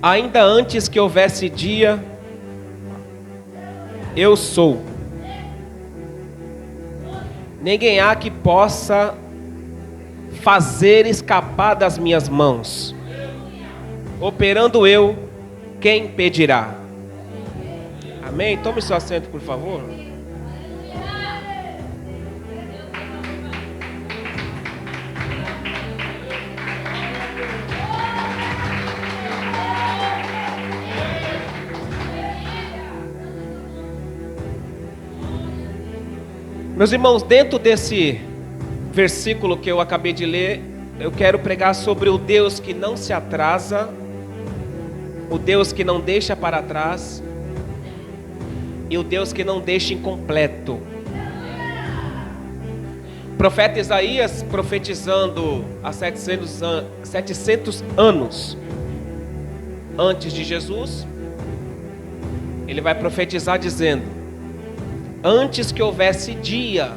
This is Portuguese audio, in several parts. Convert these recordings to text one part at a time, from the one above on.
Ainda antes que houvesse dia, eu sou. Ninguém há que possa fazer escapar das minhas mãos. Operando eu, quem impedirá? Amém? Tome seu assento, por favor. Meus irmãos, dentro desse versículo que eu acabei de ler, eu quero pregar sobre o Deus que não se atrasa, o Deus que não deixa para trás e o Deus que não deixa incompleto. O profeta Isaías, profetizando há 700 anos antes de Jesus, ele vai profetizar dizendo: antes que houvesse dia,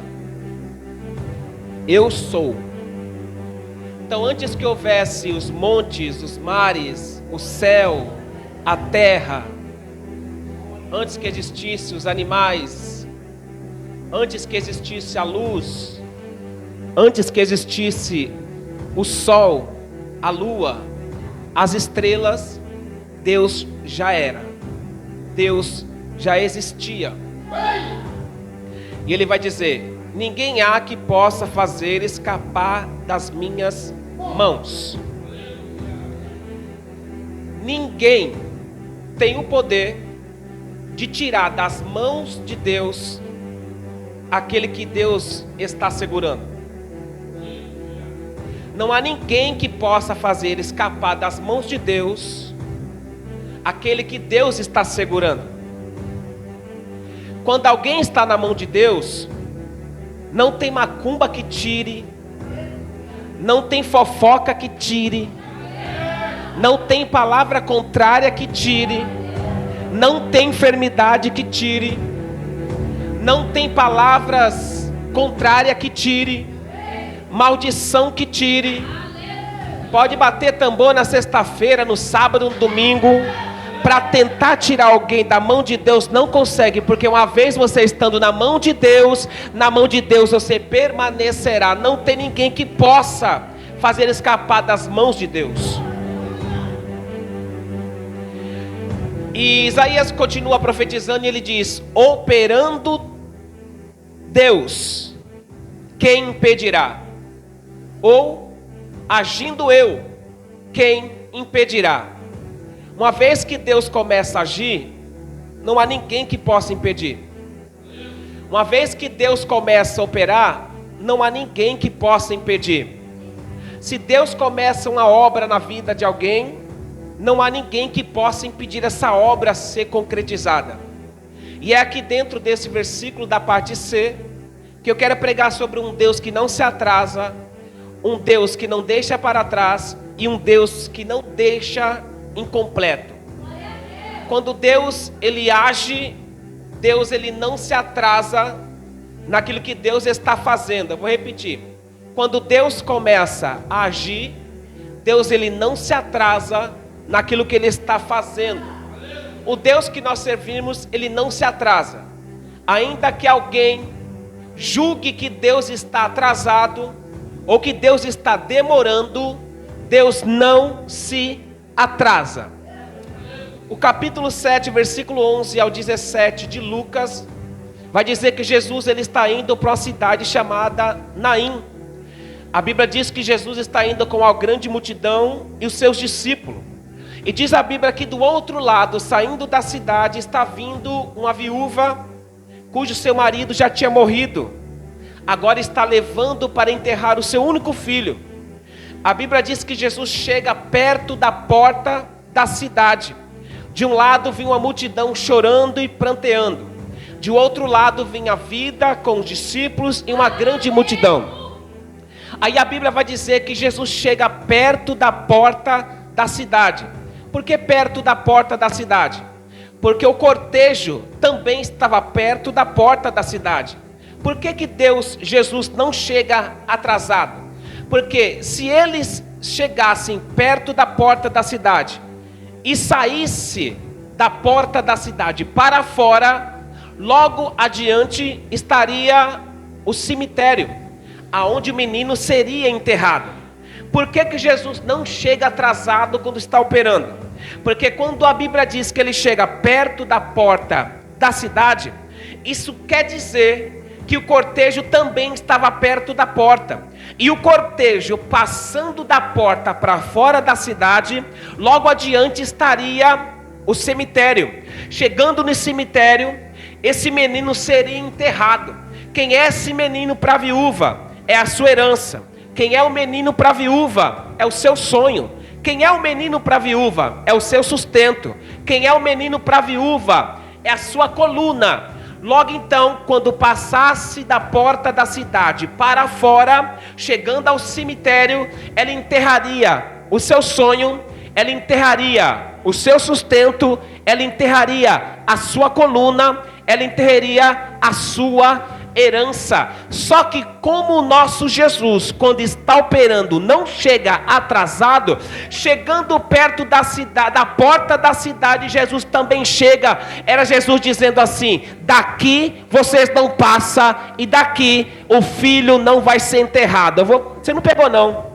eu sou. Então, antes que houvesse os montes, os mares, o céu, a terra, antes que existisse os animais, antes que existisse a luz, antes que existisse o sol, a lua, as estrelas, Deus já era. Deus já existia. E ele vai dizer: ninguém há que possa fazer escapar das minhas mãos. Ninguém tem o poder de tirar das mãos de Deus aquele que Deus está segurando. Não há ninguém que possa fazer escapar das mãos de Deus aquele que Deus está segurando. Quando alguém está na mão de Deus, não tem macumba que tire, não tem fofoca que tire, não tem palavra contrária que tire, não tem enfermidade que tire, não tem palavras contrárias que tire, maldição que tire. Pode bater tambor na sexta-feira, no sábado, no domingo, para tentar tirar alguém da mão de Deus, não consegue, porque uma vez você estando na mão de Deus você permanecerá. Não tem ninguém que possa fazer escapar das mãos de Deus. E Isaías continua profetizando e ele diz: operando Deus, quem impedirá? Ou agindo eu, quem impedirá? Uma vez que Deus começa a agir, não há ninguém que possa impedir. Uma vez que Deus começa a operar, não há ninguém que possa impedir. Se Deus começa uma obra na vida de alguém, não há ninguém que possa impedir essa obra ser concretizada. E é aqui dentro desse versículo da parte C, que eu quero pregar sobre um Deus que não se atrasa, um Deus que não deixa para trás e um Deus que não deixa incompleto. Quando Deus ele age, Deus ele não se atrasa naquilo que Deus está fazendo. Eu vou repetir: quando Deus começa a agir, Deus ele não se atrasa naquilo que ele está fazendo. O Deus que nós servimos, ele não se atrasa. Ainda que alguém julgue que Deus está atrasado ou que Deus está demorando, Deus não se atrasa. O capítulo 7, versículo 11 ao 17 de Lucas, vai dizer que Jesus ele está indo para uma cidade chamada Naim. A Bíblia diz que Jesus está indo com uma grande multidão e os seus discípulos. E diz a Bíblia que do outro lado, saindo da cidade, está vindo uma viúva, cujo seu marido já tinha morrido. Agora está levando para enterrar o seu único filho. A Bíblia diz que Jesus chega perto da porta da cidade. De um lado vinha uma multidão chorando e pranteando. De outro lado vinha a vida com os discípulos e uma grande multidão. Aí a Bíblia vai dizer que Jesus chega perto da porta da cidade. Por que perto da porta da cidade? Porque o cortejo também estava perto da porta da cidade. Por que Jesus não chega atrasado? Porque se eles chegassem perto da porta da cidade e saísse da porta da cidade para fora, logo adiante estaria o cemitério, aonde o menino seria enterrado. Por que Jesus não chega atrasado quando está operando? Porque quando a Bíblia diz que ele chega perto da porta da cidade, isso quer dizer que o cortejo também estava perto da porta. E o cortejo passando da porta para fora da cidade, logo adiante estaria o cemitério. Chegando no cemitério, esse menino seria enterrado. Quem é esse menino para a viúva? É a sua herança. Quem é o menino para a viúva? É o seu sonho. Quem é o menino para a viúva? É o seu sustento. Quem é o menino para a viúva? É a sua coluna. Logo então, quando passasse da porta da cidade para fora, chegando ao cemitério, ela enterraria o seu sonho, ela enterraria o seu sustento, ela enterraria a sua coluna, ela enterraria a sua herança. Só que como o nosso Jesus, quando está operando, não chega atrasado, chegando perto da cidade, da porta da cidade, Jesus também chega. Era Jesus dizendo assim: daqui vocês não passam, e daqui o filho não vai ser enterrado. Você não pegou não?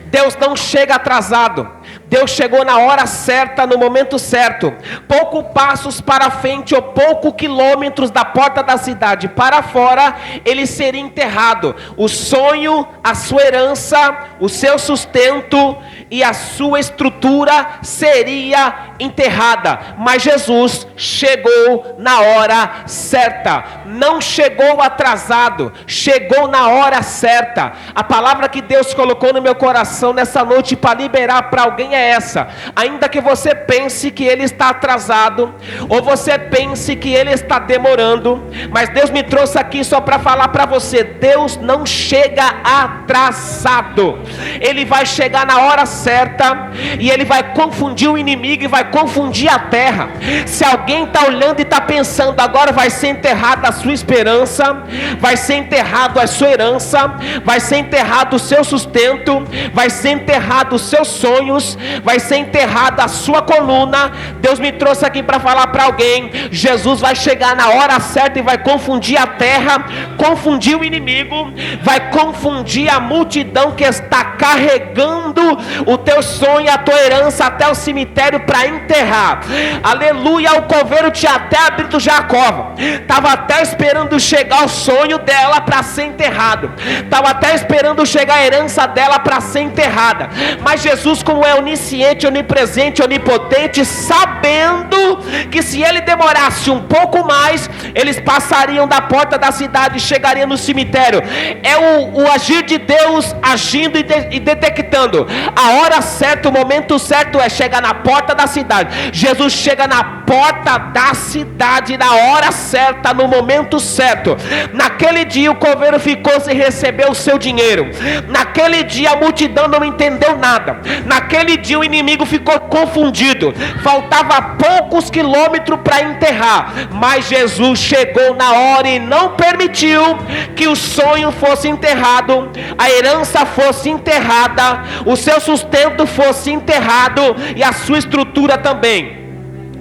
Deus não chega atrasado. Deus chegou na hora certa, no momento certo. Poucos passos para frente ou poucos quilômetros da porta da cidade para fora, ele seria enterrado. O sonho, a sua herança, o seu sustento e a sua estrutura seria enterrada. Mas Jesus chegou na hora certa. Não chegou atrasado, chegou na hora certa. A palavra que Deus colocou no meu coração nessa noite para liberar para alguém é essa: ainda que você pense que ele está atrasado, ou você pense que ele está demorando, mas Deus me trouxe aqui só para falar para você: Deus não chega atrasado. Ele vai chegar na hora certa, e ele vai confundir o inimigo e vai confundir a terra. Se alguém está olhando e está pensando, agora vai ser enterrada a sua esperança, vai ser enterrado a sua herança, vai ser enterrado o seu sustento, vai ser enterrado os seus sonhos, vai ser enterrada a sua coluna, Deus me trouxe aqui para falar para alguém: Jesus vai chegar na hora certa e vai confundir a terra, confundir o inimigo, vai confundir a multidão que está carregando o teu sonho, a tua herança até o cemitério para enterrar. Aleluia. O coveiro tinha até abrido já a cova, estava até esperando chegar o sonho dela para ser enterrado, estava até esperando chegar a herança dela para ser enterrada. Mas Jesus, como é onisciente, onipresente, onipotente, sabendo que se ele demorasse um pouco mais, eles passariam da porta da cidade e chegariam no cemitério. É o agir de Deus agindo e detectando a hora certa, o momento certo é chegar na porta da cidade. Jesus chega na porta da cidade na hora certa, no momento certo. Naquele dia o coveiro ficou sem receber o seu dinheiro. Naquele dia a multidão não entendeu nada. Naquele dia o inimigo ficou confundido. Faltava poucos quilômetros para enterrar, mas Jesus chegou na hora e não permitiu que o sonho fosse enterrado, a herança fosse enterrada, o seu sustento fosse enterrado e a sua estrutura também.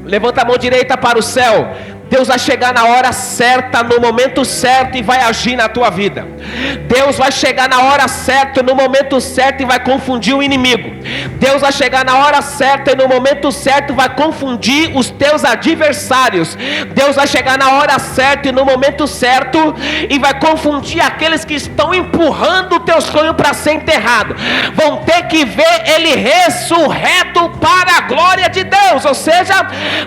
Levanta a mão direita para o céu. Deus vai chegar na hora certa, no momento certo, e vai agir na tua vida. Deus vai chegar na hora certa, no momento certo, e vai confundir o inimigo. Deus vai chegar na hora certa e no momento certo vai confundir os teus adversários. Deus vai chegar na hora certa e no momento certo e vai confundir aqueles que estão empurrando o teu sonho para ser enterrado. Vão ter que ver ele ressurreto para a glória de Deus. Ou seja,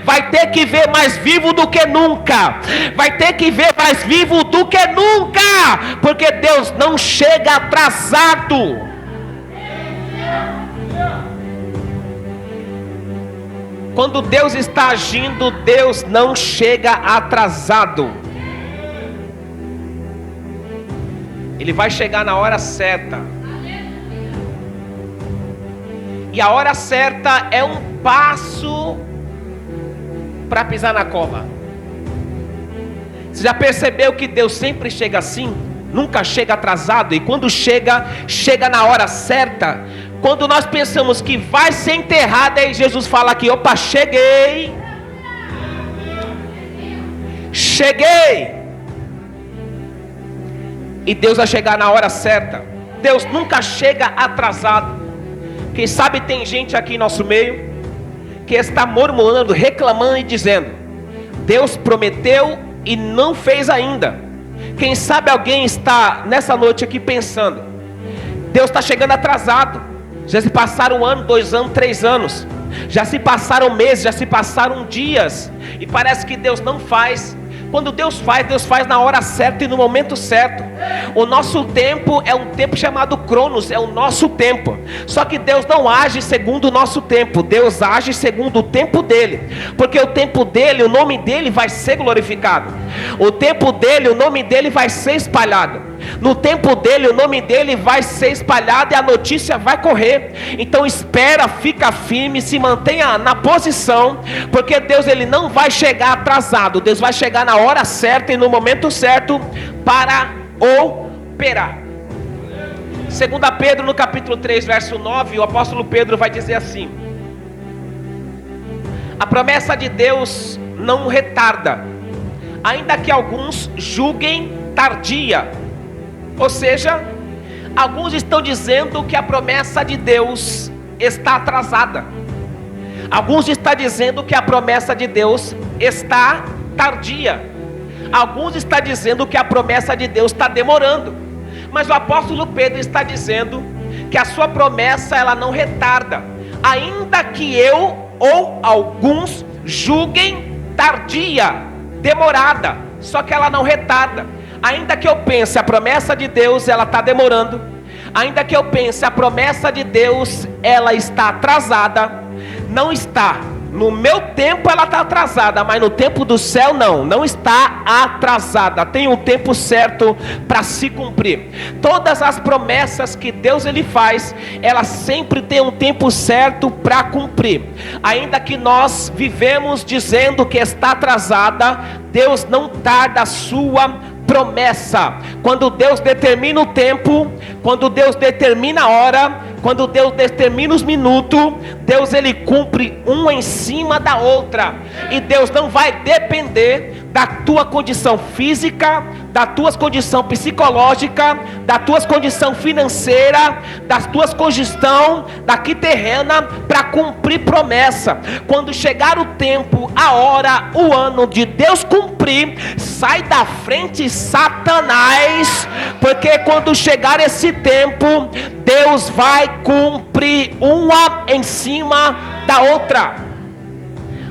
vai ter que ver mais vivo do que nunca. Vai ter que ver mais vivo do que nunca, porque Deus não chega atrasado. Quando Deus está agindo, Deus não chega atrasado. Ele vai chegar na hora certa. E a hora certa é um passo para pisar na cova. Você já percebeu que Deus sempre chega assim? Nunca chega atrasado. E quando chega, chega na hora certa. Quando nós pensamos que vai ser enterrado, aí Jesus fala aqui: opa, cheguei. Cheguei. E Deus vai chegar na hora certa. Deus nunca chega atrasado. Quem sabe tem gente aqui em nosso meio que está murmurando, reclamando e dizendo: Deus prometeu e não fez ainda. Quem sabe alguém está nessa noite aqui pensando: Deus está chegando atrasado. Já se passaram 1 ano, 2 anos, 3 anos. Já se passaram meses, já se passaram dias. E parece que Deus não faz. Quando Deus faz na hora certa e no momento certo. O nosso tempo é um tempo chamado Cronos, é o nosso tempo. Só que Deus não age segundo o nosso tempo, Deus age segundo o tempo dele. Porque o tempo dele, o nome dele vai ser glorificado. O tempo dele, o nome dele vai ser espalhado. No tempo dele, o nome dele vai ser espalhado e a notícia vai correr. Então espera, fica firme, se mantenha na posição, porque Deus, ele não vai chegar atrasado. Deus vai chegar na hora certa e no momento certo para operar. 2 Pedro no capítulo 3 verso 9, o apóstolo Pedro vai dizer assim: a promessa de Deus não retarda, ainda que alguns julguem tardia. Ou seja, alguns estão dizendo que a promessa de Deus está atrasada. Alguns estão dizendo que a promessa de Deus está tardia. Alguns estão dizendo que a promessa de Deus está demorando. Mas o apóstolo Pedro está dizendo que a sua promessa, ela não retarda, ainda que eu ou alguns julguem tardia, demorada. Só que ela não retarda. Ainda que eu pense a promessa de Deus, ela está demorando. Ainda que eu pense a promessa de Deus, ela está atrasada. Não está. No meu tempo ela está atrasada, mas no tempo do céu não está atrasada. Tem um tempo certo para se cumprir. Todas as promessas que Deus ele faz, ela sempre tem um tempo certo para cumprir. Ainda que nós vivemos dizendo que está atrasada, Deus não tarda a sua promessa. Quando Deus determina o tempo, quando Deus determina a hora, quando Deus determina os minutos, Deus ele cumpre uma em cima da outra. E Deus não vai depender da tua condição física, da tua condição psicológica, da tua condição financeira, das tuas condição daqui terrena para cumprir promessa. Quando chegar o tempo, a hora, o ano de Deus cumprir, sai da frente Satanás, porque quando chegar esse tempo, Deus vai cumprir uma em cima da outra.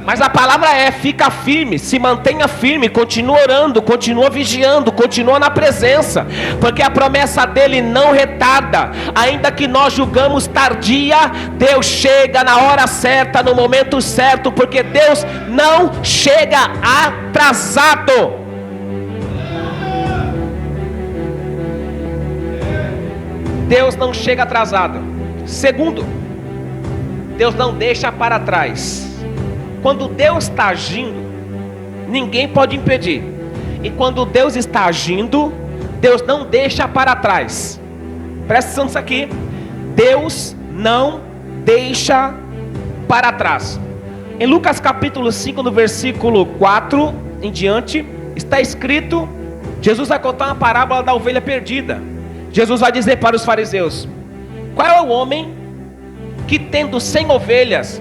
Mas a palavra é: fica firme, se mantenha firme, continua orando, continua vigiando, continua na presença, porque a promessa dele não retarda. Ainda que nós julgamos tardia, Deus chega na hora certa, no momento certo, porque Deus não chega atrasado. Deus não chega atrasado. Segundo, Deus não deixa para trás. Quando Deus está agindo, ninguém pode impedir. E quando Deus está agindo, Deus não deixa para trás. Presta atenção nisso aqui. Deus não deixa para trás. Em Lucas capítulo 5, no versículo 4 em diante, está escrito: Jesus vai contar uma parábola da ovelha perdida. Jesus vai dizer para os fariseus: qual é o homem que, tendo 100 ovelhas,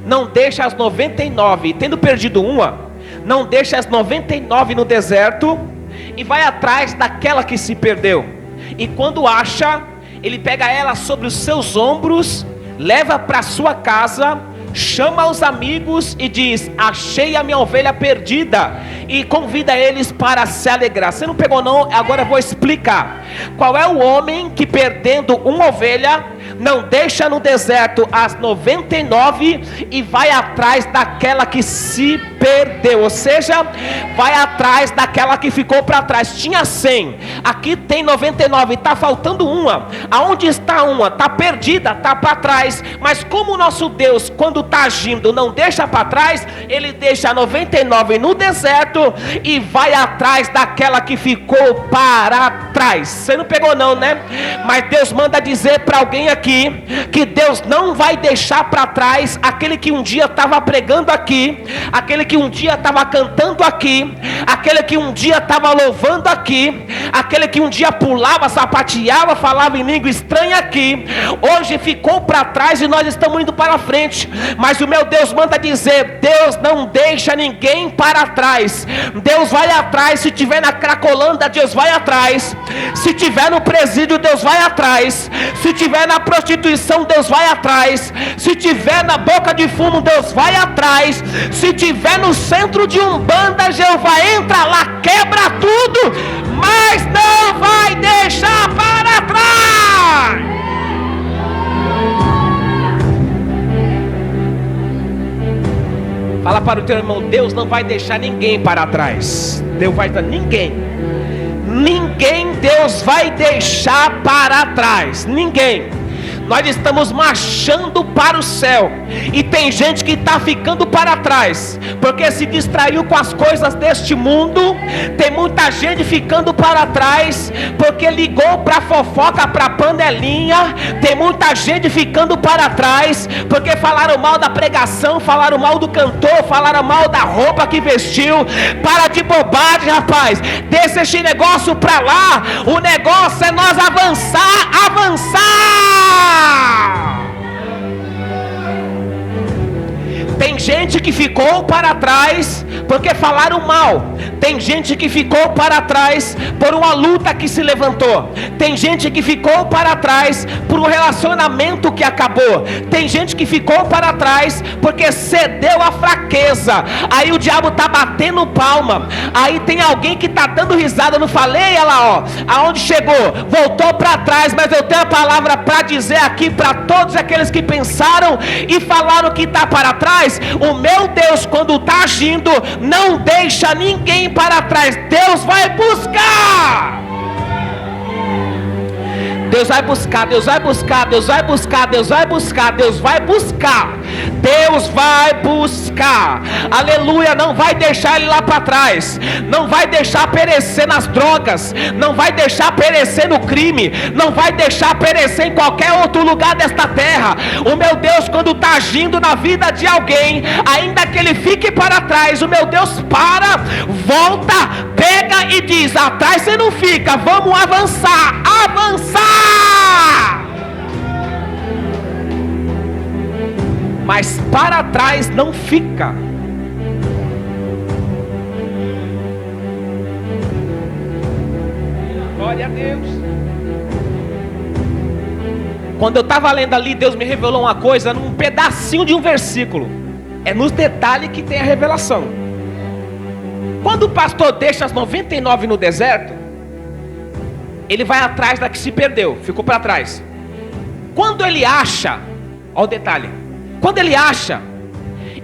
não deixa as 99, tendo perdido uma, não deixa as 99 no deserto e vai atrás daquela que se perdeu? E quando acha, ele pega ela sobre os seus ombros, leva para sua casa, chama os amigos e diz: achei a minha ovelha perdida, e convida eles para se alegrar. Você não pegou não? Agora eu vou explicar. Qual é o homem que, perdendo uma ovelha, não deixa no deserto as 99 e vai atrás daquela que se perdeu? Ou seja, vai atrás daquela que ficou para trás. Tinha 100, aqui tem 99, está faltando uma. Aonde está uma? Está perdida, está para trás. Mas como o nosso Deus, quando está agindo, não deixa para trás, ele deixa 99 no deserto e vai atrás daquela que ficou para trás. Você não pegou não, né? Mas Deus manda dizer para alguém aqui aqui que Deus não vai deixar para trás aquele que um dia estava pregando aqui, aquele que um dia estava cantando aqui, aquele que um dia estava louvando aqui, aquele que um dia pulava, sapateava, falava em língua estranha aqui, hoje ficou para trás e nós estamos indo para frente. Mas o meu Deus manda dizer: Deus não deixa ninguém para trás. Deus vai atrás. Se tiver na Cracolândia, Deus vai atrás. Se tiver no presídio, Deus vai atrás. Se tiver na prostituição, Deus vai atrás. Se tiver na boca de fumo, Deus vai atrás. Se tiver no centro de Umbanda, Jeová entra lá, quebra tudo, mas não vai deixar para trás. Fala para o teu irmão: Deus não vai deixar ninguém para trás. Deus vai dar ninguém. Ninguém Deus vai deixar para trás. Ninguém. Nós estamos marchando para o céu, e tem gente que está ficando para trás, porque se distraiu com as coisas deste mundo. Tem muita gente ficando para trás, porque ligou para fofoca, para panelinha. Tem muita gente ficando para trás, porque falaram mal da pregação, falaram mal do cantor, falaram mal da roupa que vestiu. Para de bobagem, rapaz. Deixa esse negócio para lá. O negócio é nós avançar. Tem gente que ficou para trás porque falaram mal. Tem gente que ficou para trás por uma luta que se levantou. Tem gente que ficou para trás por um relacionamento que acabou. Tem gente que ficou para trás porque cedeu à fraqueza. Aí o diabo está batendo palma. Aí tem alguém que está dando risada. Eu não falei, olha lá, ó, aonde chegou, voltou para trás. Mas eu tenho a palavra para dizer aqui para todos aqueles que pensaram e falaram que está para trás. O meu Deus, quando está agindo, não deixa ninguém para trás. Deus vai buscar. Deus vai buscar, Deus vai buscar, Deus vai buscar, Deus vai buscar, Deus vai buscar, Deus vai buscar, aleluia. Não vai deixar ele lá para trás, não vai deixar perecer nas drogas, não vai deixar perecer no crime, não vai deixar perecer em qualquer outro lugar desta terra. O meu Deus, quando está agindo na vida de alguém, ainda que ele fique para trás, o meu Deus para, volta, pega e diz: atrás você não fica, vamos avançar, avançar. Mas para trás não fica. Glória a Deus. Quando eu estava lendo ali, Deus me revelou uma coisa num pedacinho de um versículo. É nos detalhes que tem a revelação. Quando o pastor deixa as 99 no deserto, ele vai atrás da que se perdeu, ficou para trás. Quando ele acha, olha o detalhe, quando ele acha,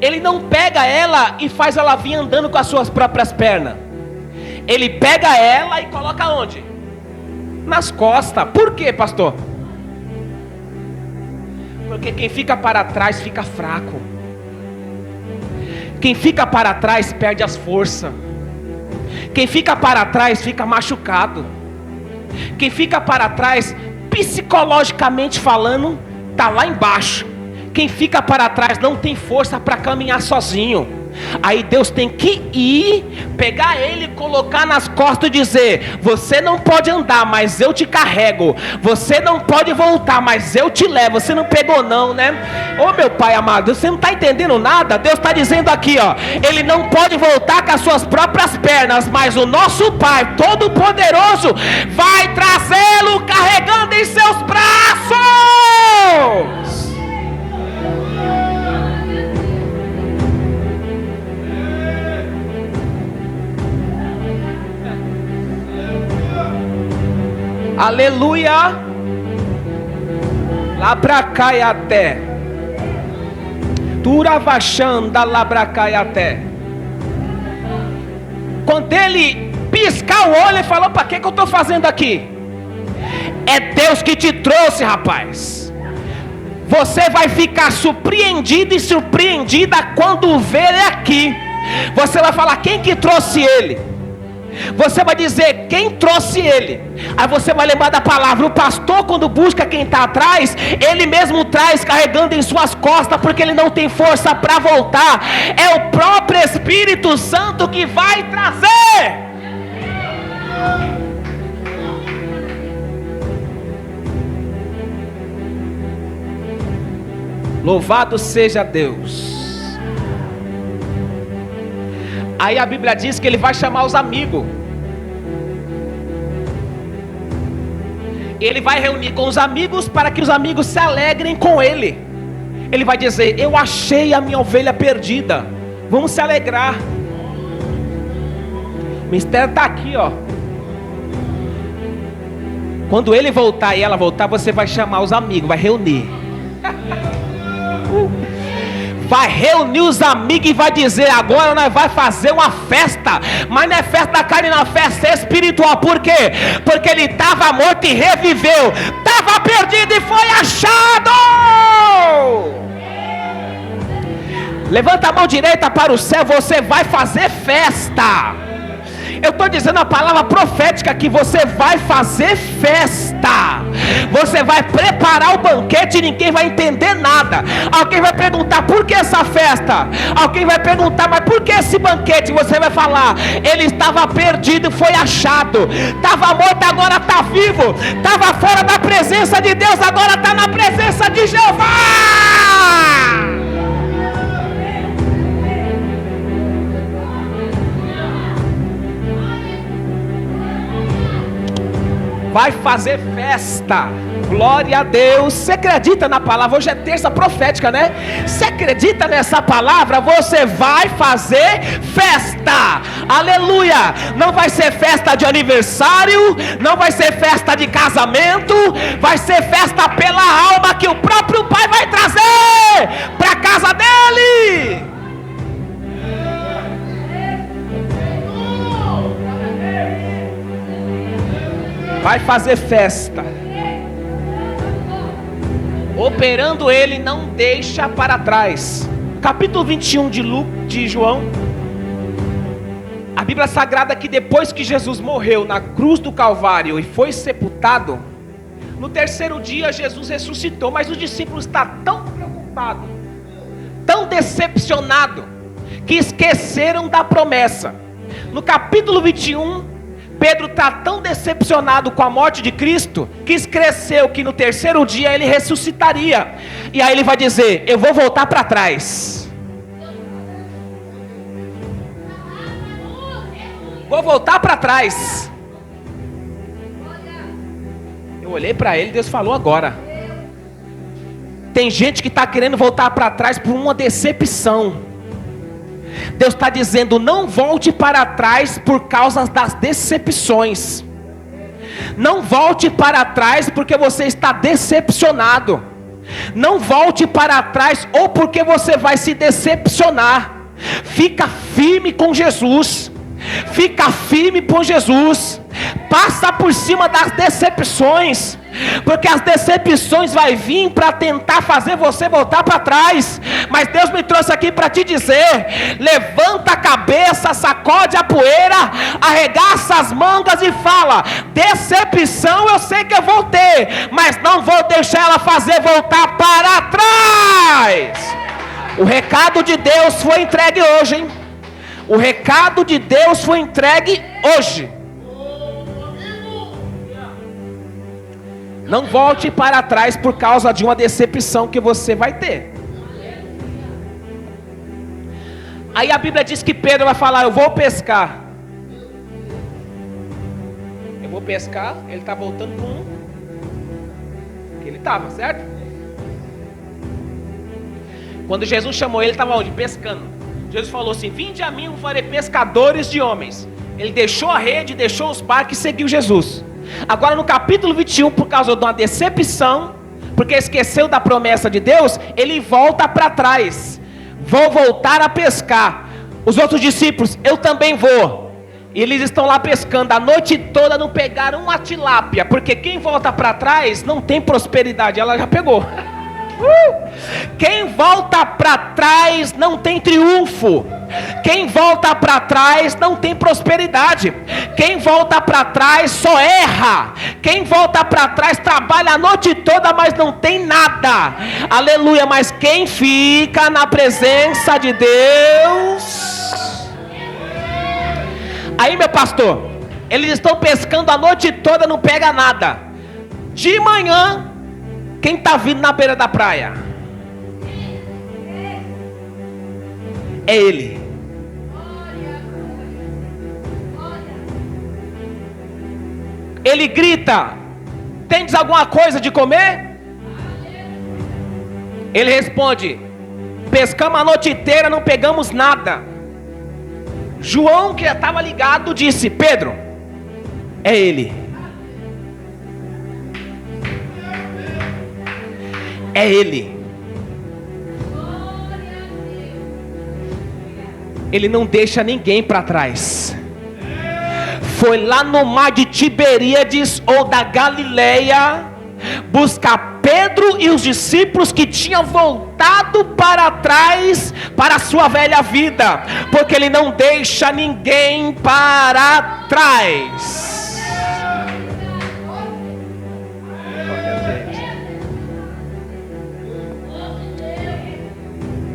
ele não pega ela e faz ela vir andando com as suas próprias pernas. Ele pega ela e coloca onde? Nas costas. Por quê, pastor? Porque quem fica para trás fica fraco. Quem fica para trás perde as forças. Quem fica para trás fica machucado. Quem fica para trás, psicologicamente falando, está lá embaixo. Quem fica para trás não tem força para caminhar sozinho. Aí Deus tem que ir, pegar ele, colocar nas costas e dizer: você não pode andar, mas eu te carrego. Você não pode voltar, mas eu te levo. Você não pegou não, né? Ô meu pai amado, você não está entendendo nada. Deus está dizendo aqui, ó, ele não pode voltar com as suas próprias pernas, mas o nosso Pai Todo-Poderoso vai trazê-lo carregando em seus braços. Aleluia. Lá pra cá e até. Turavachanda lá pra cá e até. Quando ele piscar o olho, ele falou: para que eu estou fazendo aqui? É Deus que te trouxe, rapaz. Você vai ficar surpreendido e surpreendida quando ver ele aqui. Você vai falar: quem que trouxe ele? Você vai dizer: quem trouxe ele. Aí você vai lembrar da palavra: o pastor, quando busca quem está atrás, ele mesmo traz carregando em suas costas, porque ele não tem força para voltar. É o próprio Espírito Santo que vai trazer. Louvado seja Deus. Aí a Bíblia diz que ele vai chamar os amigos. Ele vai reunir com os amigos para que os amigos se alegrem com ele. Ele vai dizer: eu achei a minha ovelha perdida, vamos se alegrar. O mistério está aqui, ó. Quando ele voltar e ela voltar, você vai chamar os amigos, vai reunir. Vai reunir os amigos e vai dizer: agora nós vamos fazer uma festa. Mas não é festa da carne, não, é festa espiritual. Por quê? Porque ele estava morto e reviveu, estava perdido e foi achado. Levanta a mão direita para o céu, você vai fazer festa. Eu estou dizendo a palavra profética que você vai fazer festa. Você vai preparar o banquete e ninguém vai entender nada. Alguém vai perguntar: por que essa festa? Alguém vai perguntar: mas por que esse banquete? Você vai falar: ele estava perdido, foi achado. Estava morto, agora está vivo. Estava fora da presença de Deus, agora está na presença de Jeová. Vai fazer festa. Glória a Deus. Você acredita na palavra? Hoje é terça profética, né? Você acredita nessa palavra? Você vai fazer festa. Aleluia. Não vai ser festa de aniversário, não vai ser festa de casamento, vai ser festa pela alma que o próprio Pai vai trazer para a casa dele. Vai fazer festa. Operando ele, não deixa para trás. Capítulo 21 de João. A Bíblia Sagrada que depois que Jesus morreu na cruz do Calvário e foi sepultado, no terceiro dia Jesus ressuscitou. Mas os discípulos estão tão preocupados, tão decepcionados, que esqueceram da promessa. No capítulo 21, Pedro está tão decepcionado com a morte de Cristo, que esqueceu que no terceiro dia ele ressuscitaria. E aí ele vai dizer: eu vou voltar para trás. Vou voltar para trás. Eu olhei para ele e Deus falou agora. Tem gente que está querendo voltar para trás por uma decepção. Deus está dizendo: não volte para trás por causa das decepções. Não volte para trás porque você está decepcionado. Não volte para trás ou porque você vai se decepcionar. Fica firme com Jesus. Fica firme com Jesus. Passa por cima das decepções, porque as decepções vai vir para tentar fazer você voltar para trás. Mas Deus me trouxe aqui para te dizer: levanta a cabeça, sacode a poeira, arregaça as mangas e fala: decepção eu sei que eu vou ter, mas não vou deixar ela fazer voltar para trás. O recado de Deus foi entregue hoje, hein? O recado de Deus foi entregue hoje. Não volte para trás por causa de uma decepção que você vai ter. Aí a Bíblia diz que Pedro vai falar: eu vou pescar. Eu vou pescar. Ele está voltando com um que ele estava, certo? Quando Jesus chamou ele, estava onde? Pescando. Jesus falou assim: vinde a mim, eu farei pescadores de homens. Ele deixou a rede, deixou os barcos e seguiu Jesus. Agora no capítulo 21, por causa de uma decepção, porque esqueceu da promessa de Deus, ele volta para trás. Vou voltar a pescar. Os outros discípulos: eu também vou. E eles estão lá pescando a noite toda, não pegaram uma tilápia, porque quem volta para trás não tem prosperidade. Ela já pegou. Quem volta para trás não tem triunfo. Quem volta para trás não tem prosperidade. Quem volta para trás só erra. Quem volta para trás trabalha a noite toda, mas não tem nada. Aleluia. Mas quem fica na presença de Deus... Aí, meu pastor, eles estão pescando a noite toda, não pega nada. De manhã, quem está vindo na beira da praia? É ele. Ele grita: tendes alguma coisa de comer? Ele responde: pescamos a noite inteira, não pegamos nada. João, que já estava ligado, disse: Pedro, é ele. É ele. Ele não deixa ninguém para trás. Foi lá no mar de Tiberíades ou da Galileia buscar Pedro e os discípulos que tinham voltado para trás para a sua velha vida, porque ele não deixa ninguém para trás.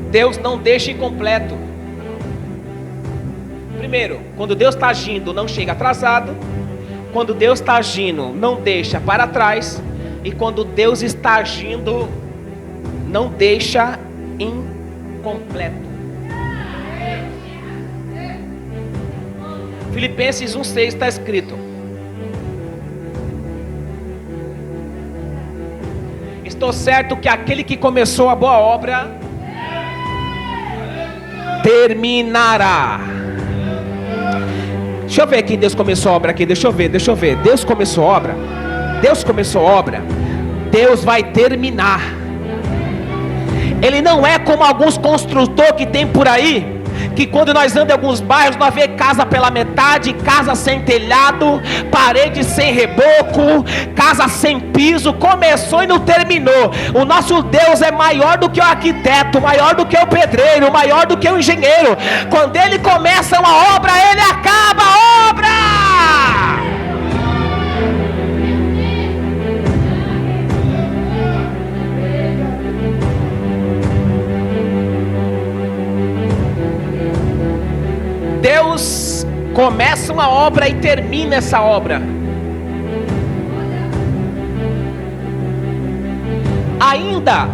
Deus não deixa incompleto. Primeiro, quando Deus está agindo, não chega atrasado. Quando Deus está agindo, não deixa para trás. E quando Deus está agindo, não deixa incompleto. Filipenses 1,6 está escrito: estou certo que aquele que começou a boa obra terminará. Deixa eu ver quem Deus começou a obra aqui. Deixa eu ver. Deus começou a obra. Deus vai terminar. Ele não é como alguns construtores que tem por aí, que quando nós andamos em alguns bairros, nós vemos casa pela metade, casa sem telhado, parede sem reboco, casa sem piso, começou e não terminou. O nosso Deus é maior do que o arquiteto, maior do que o pedreiro, maior do que o engenheiro. Quando ele começa uma obra, ele acaba a obra. Deus começa uma obra e termina essa obra. Ainda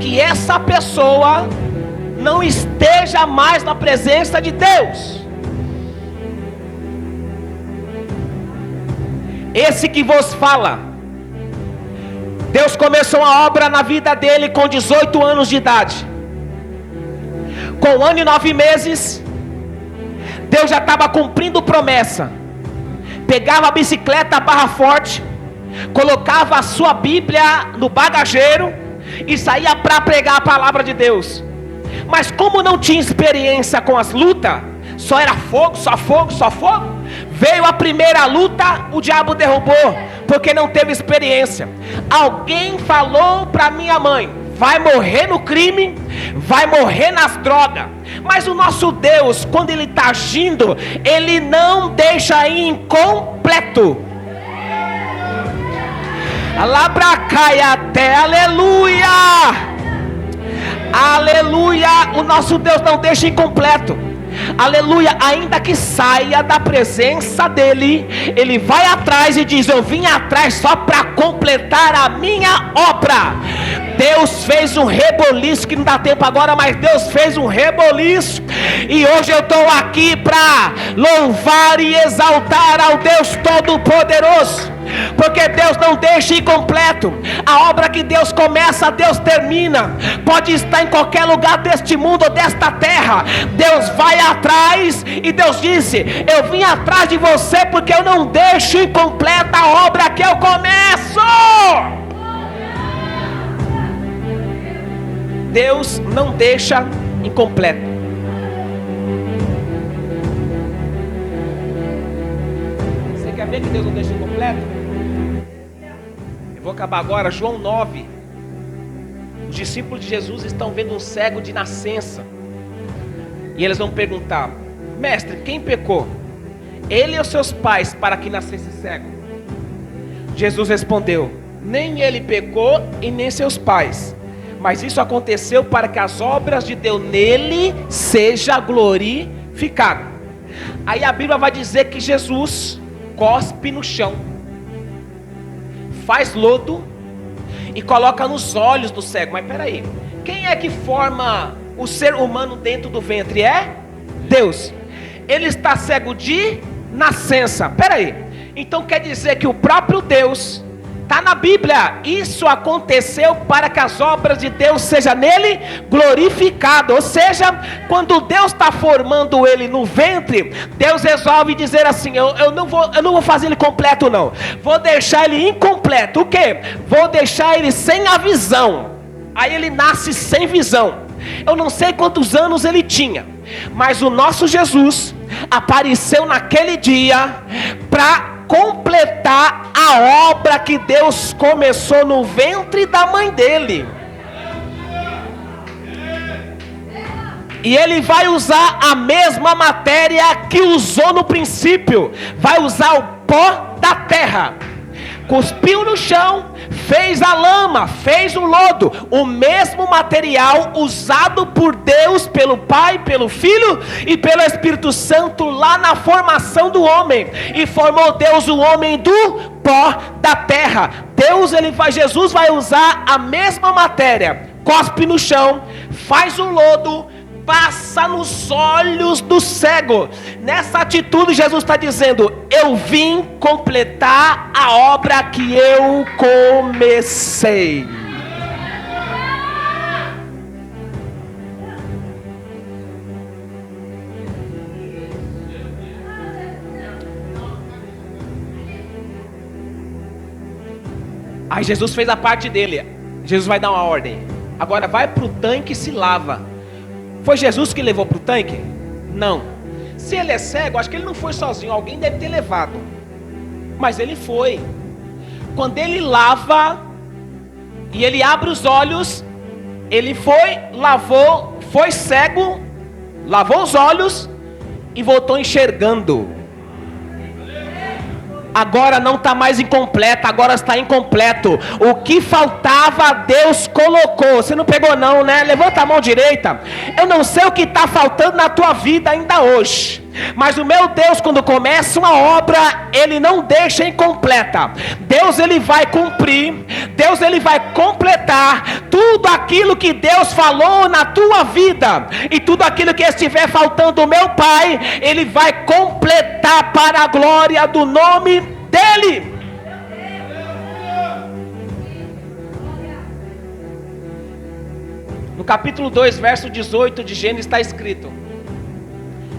que essa pessoa não esteja mais na presença de Deus. Esse que vos fala, Deus começou uma obra na vida dele com 18 anos de idade. Com 1 ano e 9 meses, Deus já estava cumprindo promessa. Pegava a bicicleta barra forte, colocava a sua Bíblia no bagageiro e saía para pregar a palavra de Deus. Mas como não tinha experiência com as lutas, só era fogo, só fogo, só fogo. Veio a primeira luta, o diabo derrubou, porque não teve experiência. Alguém falou para minha mãe: vai morrer no crime, vai morrer nas drogas. Mas o nosso Deus, quando Ele está agindo, Ele não deixa incompleto. Lá pra cá e até, aleluia, aleluia. O nosso Deus não deixa incompleto. Aleluia, ainda que saia da presença dele, ele vai atrás e diz: eu vim atrás só para completar a minha obra. Deus fez um reboliço, que não dá tempo agora, mas Deus fez um reboliço, e hoje eu estou aqui para louvar e exaltar ao Deus Todo-Poderoso, porque Deus não deixa incompleto. A obra que Deus começa, Deus termina. Pode estar em qualquer lugar deste mundo ou desta terra, Deus vai atrás, e Deus disse: eu vim atrás de você porque eu não deixo incompleta a obra que eu começo. Deus não deixa incompleto. Você quer ver que Deus não deixa incompleto? Eu vou acabar agora. João 9. Os discípulos de Jesus estão vendo um cego de nascença. E eles vão perguntar: mestre, quem pecou? Ele ou seus pais para que nascesse cego? Jesus respondeu: nem ele pecou e nem seus pais, mas isso aconteceu para que as obras de Deus nele seja glorificado. Aí a Bíblia vai dizer que Jesus cospe no chão, faz lodo e coloca nos olhos do cego. Mas peraí, quem é que forma o ser humano dentro do ventre? É Deus. Ele está cego de nascença. Peraí, então quer dizer que o próprio Deus, está na Bíblia, isso aconteceu para que as obras de Deus sejam nele glorificadas. Ou seja, quando Deus está formando ele no ventre, Deus resolve dizer assim: eu não vou fazer ele completo não, vou deixar ele incompleto. O que? Vou deixar ele sem a visão. Aí ele nasce sem visão. Eu não sei quantos anos ele tinha, mas o nosso Jesus apareceu naquele dia para completar a obra que Deus começou no ventre da mãe dele. E ele vai usar a mesma matéria que usou no princípio. Vai usar o pó da terra. Cuspiu no chão, fez a lama, fez o lodo. O mesmo material usado por Deus, pelo Pai, pelo Filho e pelo Espírito Santo lá na formação do homem. E formou Deus o homem do pó da terra. Jesus vai usar a mesma matéria. Cospe no chão, faz o lodo, passa nos olhos do cego. Nessa atitude Jesus está dizendo: eu vim completar a obra que eu comecei. Aí Jesus fez a parte dele. Jesus vai dar uma ordem: agora vai para o tanque e se lava. Foi Jesus que levou para o tanque? Não. Se ele é cego, acho que ele não foi sozinho, alguém deve ter levado. Mas ele foi. Quando ele lava e ele abre os olhos, ele foi, lavou, foi cego, lavou os olhos e voltou enxergando. Agora não está mais incompleto, agora está incompleto. O que faltava, Deus colocou. Você não pegou não, né? Levanta a mão direita. Eu não sei o que está faltando na tua vida ainda hoje, mas o meu Deus, quando começa uma obra, Ele não deixa incompleta. Deus, Ele vai cumprir. Deus, Ele vai completar tudo aquilo que Deus falou na tua vida. E tudo aquilo que estiver faltando, meu Pai, Ele vai completar para a glória do nome dEle. No capítulo 2, verso 18 de Gênesis está escrito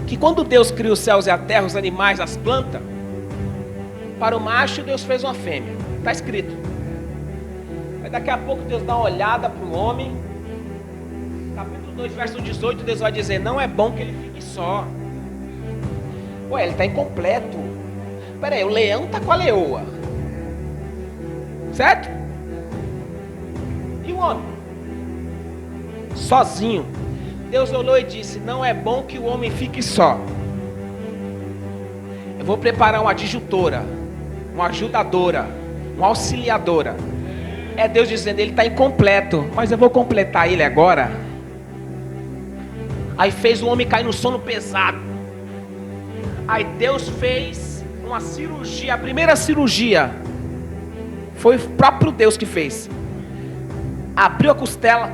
que quando Deus criou os céus e a terra, os animais, as plantas, para o macho Deus fez uma fêmea. Está escrito. Mas daqui a pouco Deus dá uma olhada para o homem. Capítulo 2, verso 18, Deus vai dizer: não é bom que ele fique só. Ué, ele está incompleto. Espera aí, o leão está com a leoa, certo? E o homem? Sozinho. Deus olhou e disse: não é bom que o homem fique só. Eu vou preparar uma adjutora, uma ajudadora, uma auxiliadora. É Deus dizendo: ele está incompleto, mas eu vou completar ele agora. Aí fez o homem cair no sono pesado. Aí Deus fez uma cirurgia. A primeira cirurgia foi o próprio Deus que fez. Abriu a costela,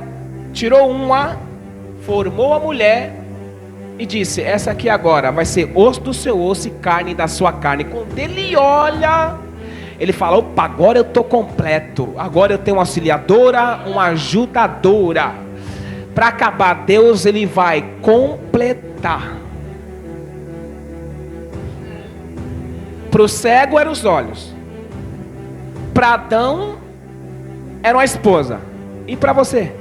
tirou uma, formou a mulher e disse: essa aqui agora vai ser osso do seu osso e carne da sua carne. Quando ele olha, ele fala: opa, agora eu estou completo. Agora eu tenho uma auxiliadora, uma ajudadora. Para acabar, Deus, ele vai completar. Para o cego eram os olhos, para Adão era uma esposa. E para você?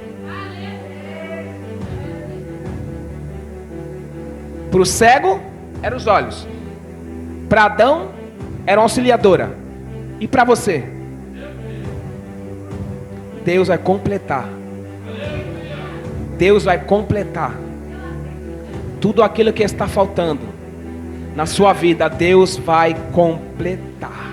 Para o cego eram os olhos, para Adão era uma auxiliadora. E para você? Deus vai completar. Deus vai completar tudo aquilo que está faltando na sua vida, Deus vai completar.